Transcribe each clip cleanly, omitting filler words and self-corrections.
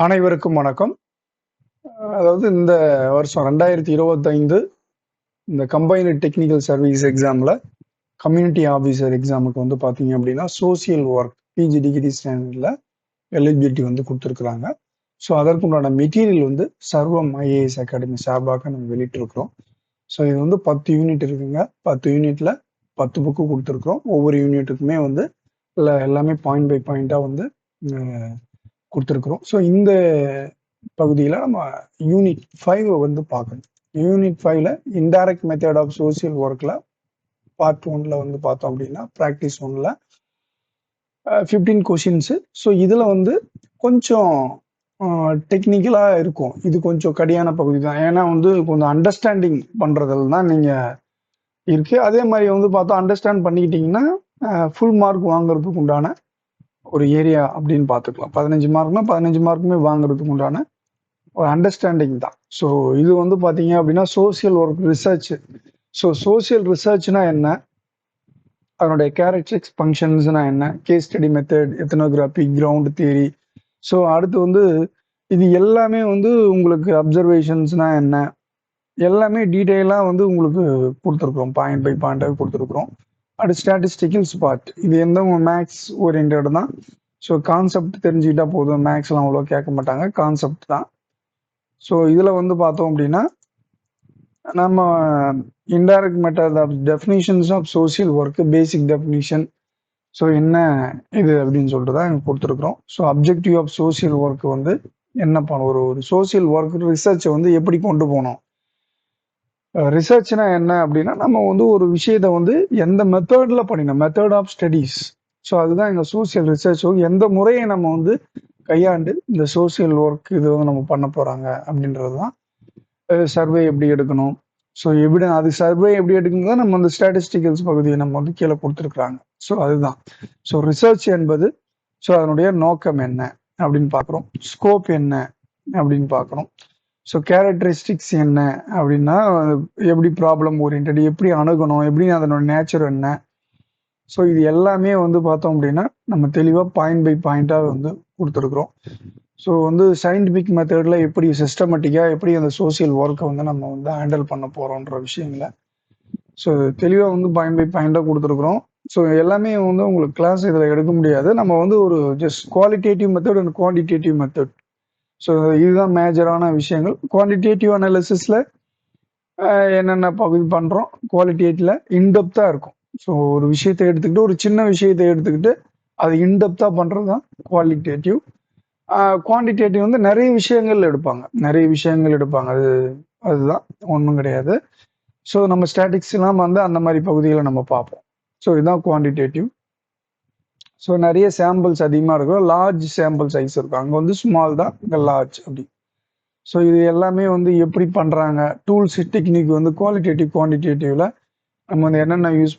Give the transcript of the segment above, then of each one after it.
அனைவருக்கும் வணக்கம். அதாவது இந்த வருஷம் 2025 இந்த கம்பைன்டு டெக்னிக்கல் சர்வீஸ் எக்ஸாம்ல கம்யூனிட்டி ஆஃபீஸர் எக்ஸாமுக்கு வந்து பார்த்தீங்க அப்படின்னா சோசியல் ஒர்க் பிஜி டிகிரி ஸ்டாண்டர்டில் எலிஜிபிலிட்டி வந்து கொடுத்துருக்குறாங்க. ஸோ அதற்குண்டான மெட்டீரியல் வந்து சர்வம் ஐஏஎஸ் அகாடமி சார்பாக நம்ம வெளியிட்டிருக்கிறோம். ஸோ இது வந்து 10 யூனிட் இருக்குங்க. 10 யூனிட்ல 10 புக்கு கொடுத்துருக்குறோம். ஒவ்வொரு யூனிட்டுக்குமே வந்து எல்லாமே பாயிண்ட் பை பாயிண்டாக வந்து கொடுத்துருக்குறோம். ஸோ இந்த பகுதியில் நம்ம யூனிட் 5 வந்து பார்க்கணும். யூனிட் 5ல இன்டைரக்ட் மெத்தட் ஆஃப் சோசியல் ஒர்க்ல பார்ட் 1ல வந்து பார்த்தோம் அப்படின்னா ப்ராக்டிஸ் 1ல 15 கொஷின்ஸு. ஸோ இதில் வந்து கொஞ்சம் டெக்னிக்கலாக இருக்கும். இது கொஞ்சம் கடியான பகுதி தான். ஏன்னா வந்து கொஞ்சம் அண்டர்ஸ்டாண்டிங் பண்ணுறதுல தான் நீங்கள் இருக்கு. அதே மாதிரி வந்து பார்த்தா அண்டர்ஸ்டாண்ட் பண்ணிக்கிட்டிங்கன்னா ஃபுல் மார்க் வாங்குறதுக்கு உண்டான ஒரு ஏரியா அப்படின்னு பார்த்துக்கலாம். 15 மார்க்னா 15 மார்க்குமே வாங்குறதுக்கு உண்டான ஒரு அண்டர்ஸ்டாண்டிங் தான். ஸோ இது வந்து பார்த்தீங்க அப்படின்னா social work research. So social ரிசர்ச்னா என்ன, அதனுடைய கேரக்டரிஸ்டிக்ஸ் ஃபங்க்ஷன்ஸ்னா என்ன, case study method, ethnography, ground theory. So அடுத்து வந்து இது எல்லாமே வந்து உங்களுக்கு அப்சர்வேஷன்ஸ்னா என்ன, எல்லாமே டீட்டெயிலாக வந்து உங்களுக்கு கொடுத்துருக்குறோம். பாயிண்ட் பை பாயிண்டாக கொடுத்துருக்குறோம். அடுத்து ஸ்டாட்டிஸ்டிக்கல்ஸ் பார்ட். இது எந்த மேக்ஸ் ஓரியன்ட் தான். ஸோ கான்செப்ட் தெரிஞ்சுக்கிட்டா போதும். மேக்ஸ்லாம் அவ்வளோ கேட்க மாட்டாங்க, கான்செப்ட் தான். ஸோ இதில் வந்து பார்த்தோம் அப்படின்னா நம்ம indirect method of definitions of social work, basic definition. So என்ன இது அப்படின்னு சொல்லிட்டு தான் எனக்கு கொடுத்துருக்குறோம். So objective of social work வந்து என்ன பண்ண ஒரு சோசியல் ஒர்க் ரிசர்ச்சை வந்து எப்படி கொண்டு போகணும். ரிசர்ச்னா என்ன அப்படின்னா நம்ம வந்து ஒரு விஷயத்தை வந்து எந்த மெத்தடில் பண்ணினோம், மெத்தட் ஆஃப் ஸ்டடீஸ். ஸோ அதுதான் இந்த சோசியல் ரிசர்ச். எந்த முறையை நம்ம வந்து கையாண்டு இந்த சோசியல் ஒர்க் இது வந்து நம்ம பண்ண போகிறாங்க அப்படின்றது தான். சர்வே எப்படி எடுக்கணும், ஸோ அது சர்வே எப்படி எடுக்கணும் தான் நம்ம வந்து ஸ்டாட்டிஸ்டிக்கல்ஸ் பகுதியை நம்ம வந்து கீழே கொடுத்துருக்குறாங்க. ஸோ அதுதான். ஸோ ரிசர்ச் என்பது ஸோ அதனுடைய நோக்கம் என்ன அப்படின்னு பார்க்குறோம், ஸ்கோப் என்ன அப்படின்னு பார்க்குறோம். ஸோ கேரக்டரிஸ்டிக்ஸ் என்ன அப்படின்னா எப்படி ப்ராப்ளம் ஓரியன்ட், எப்படி அணுகணும், எப்படி அதனோட நேச்சர் என்ன. ஸோ இது எல்லாமே வந்து பார்த்தோம் அப்படின்னா நம்ம தெளிவாக பாயிண்ட் பை பாயிண்டாக வந்து கொடுத்துருக்குறோம். ஸோ வந்து சயின்டிஃபிக் மெத்தடில் எப்படி சிஸ்டமேட்டிக்காக எப்படி அந்த சோசியல் ஒர்க்கை வந்து நம்ம வந்து ஹேண்டில் பண்ண போகிறோன்ற விஷயங்களை ஸோ தெளிவாக வந்து பாயிண்ட் பை பாயிண்டாக கொடுத்துருக்குறோம். ஸோ எல்லாமே வந்து உங்களுக்கு கிளாஸ் இதில் எடுக்க முடியாது. நம்ம வந்து ஒரு just qualitative method and quantitative method. So இதுதான் மேஜரான விஷயங்கள். குவான்டிடேட்டிவ் அனாலிசிஸில் என்னென்ன பகுதி பண்ணுறோம், குவாலிட்டேட்டிவ்ல இன்டெப்த்தாக இருக்கும். ஸோ ஒரு விஷயத்தை எடுத்துக்கிட்டு, ஒரு சின்ன விஷயத்தை எடுத்துக்கிட்டு அது இன்டெப்த்தாக பண்ணுறது தான் குவாலிட்டேட்டிவ். குவான்டிடேட்டிவ் வந்து நிறைய விஷயங்கள் எடுப்பாங்க. அதுதான் ஒன்றும் கிடையாது. ஸோ நம்ம ஸ்டாட்டிக்ஸ்லாம் வந்து அந்த மாதிரி பகுதிகளை நம்ம பார்ப்போம். ஸோ இதுதான் குவான்டிடேட்டிவ். ஸோ நிறைய சாம்பிள்ஸ் அதிகமாக இருக்கும், லார்ஜ் சாம்பிள் சைஸ் இருக்கும். அங்கே வந்து ஸ்மால் தான், இங்கே லார்ஜ் அப்படி. ஸோ இது எல்லாமே வந்து எப்படி பண்ணுறாங்க, டூல்ஸ் டெக்னிக் வந்து குவாலிட்டேட்டிவ் குவான்டிடேட்டிவ்ல நம்ம வந்து என்னென்ன யூஸ்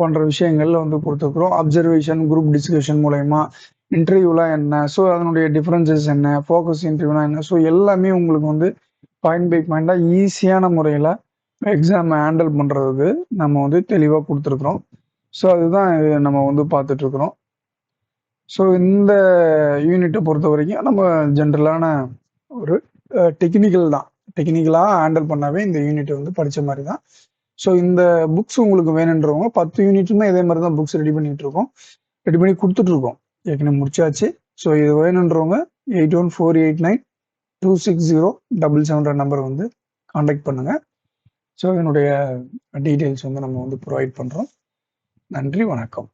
பண்ணுற விஷயங்கள்ல வந்து கொடுத்துருக்குறோம். அப்சர்வேஷன், குரூப் டிஸ்கஷன் மூலயமா, இன்டர்வியூலாம் என்ன, ஸோ அதனுடைய டிஃப்ரென்சஸ் என்ன, ஃபோக்கஸ் இன்டர்வியூனா என்ன, ஸோ எல்லாமே உங்களுக்கு வந்து பாயிண்ட் பை பாயிண்டாக ஈஸியான முறையில் எக்ஸாம் ஹேண்டில் பண்ணுறதுக்கு நம்ம வந்து தெளிவாக கொடுத்துருக்குறோம். ஸோ அதுதான் நம்ம வந்து பார்த்துட்ருக்குறோம். ஸோ இந்த யூனிட்டை பொறுத்த வரைக்கும் நம்ம ஜென்ரலான ஒரு டெக்னிக்கலாக ஹேண்டில் பண்ணாவே இந்த யூனிட்டை வந்து படித்த மாதிரி தான். ஸோ இந்த புக்ஸ் உங்களுக்கு வேணுன்றவங்க 10 யூனிட்டுமே இதே மாதிரி தான் புக்ஸ் ரெடி பண்ணி கொடுத்துட்ருக்கோம். ஏற்கனவே முடிச்சாச்சு. ஸோ இது வேணுன்றவங்க 8148926077 நம்பர் வந்து காண்டாக்ட் பண்ணுங்கள். ஸோ இதனுடைய டீட்டெயில்ஸ் வந்து நம்ம வந்து ப்ரொவைட் பண்ணுறோம். நன்றி, வணக்கம்.